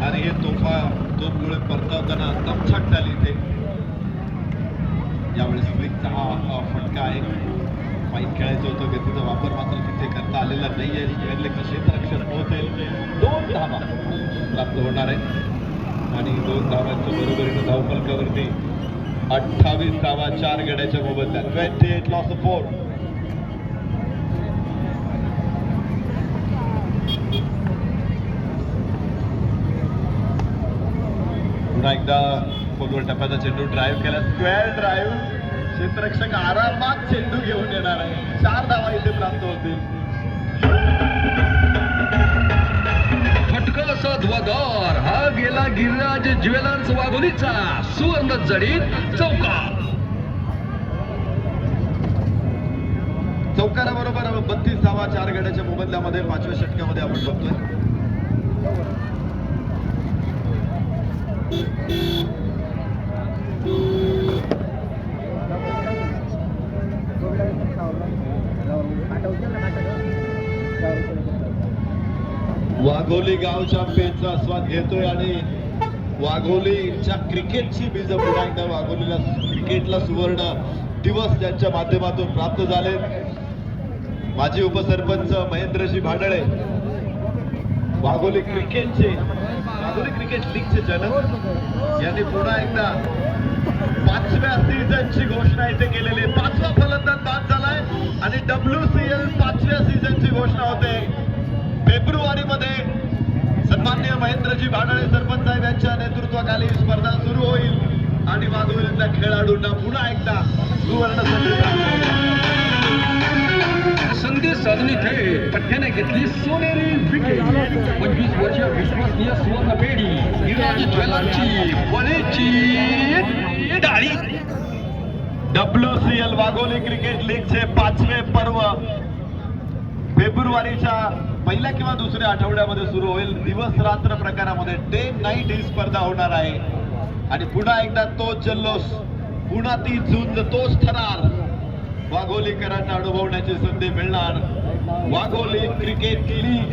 आणि हे दोन गोळे परतावताना दमछाक झाली इथे. यावेळेस स्प्रिंगचा हा फटका आहे. फाईन खेळायचं होतं, गतीचा वापर मात्र तिथे करता आलेला नाहीये. क्षेत्ररक्षण पोहोचेल. 2 धावा प्राप्त होणार आहे आणि 2 धावांच्या बरोबरीने धावफलकावरती 28 धावा 4 गड्याच्या मोबदल्यात. 28 लॉस ऑफ 4. पुन्हा एकदा खोलवर टप्प्याचा चेंडू ड्राईव्ह केला. Square drive. क्षेत्ररक्षक आरामात चेंडू घेऊन येणार आहे. 4 धावा इथे प्राप्त होतील. फटका असा ध्वजार हा गेला गिरिराज ज्वेलर्स वाघोलीचा सुवर्ण जडीत चौकार. चौकाराबरोबर 32 धावा 4 गड्याच्या मोबदल्यामध्ये 5व्या षटकामध्ये आपण बघतोय. वाघोली गावच्या पेनचा आस्वाद घेतोय आणि वाघोलीच्या क्रिकेटची बीज पुन्हा एकदा वाघोलीला क्रिकेटला सुवर्ण दिवस त्यांच्या माध्यमातून प्राप्त झाले. माजी उपसरपंच महेंद्रजी भाडळे वाघोली क्रिकेट लीगचे जनक यांनी पुन्हा एकदा 5व्या सीझनची घोषणा इथे केलेली. 5वा फलंदाज बाद झालाय आणि WCL 5व्या सीझनची घोषणा होते. फेब्रुवारीमध्ये सन्माननीय महेंद्रजी भाडळे सरपंच साहेब यांच्या नेतृत्वाखाली स्पर्धा सुरू होईल आणि वाघोलीतल्या खेळाडूंना पुन्हा एकदा सुवर्ण संधी साधून इथे पठ्याने घेतली सोनेरी विकेट. 25 वर्षीय विश्वसनीय सुवर्ण पेढी गिरिराज ज्वेलर्सची वनेची डाळी. WCL वाघोली क्रिकेट लीगचे 5वे पर्व फेब्रुवारीच्या पहिल्या किंवा दुसऱ्या आठवड्यामध्ये सुरू होईल. दिवस रात्र प्रकारामध्ये डे नाईट ही स्पर्धा होणार आहे आणि पुन्हा एकदा तोच जल्लोष, पुन्हा ती झुंज, तोच थरार वाघोलीकरांना अनुभवण्याची संधी मिळणार. Wagholi cricket league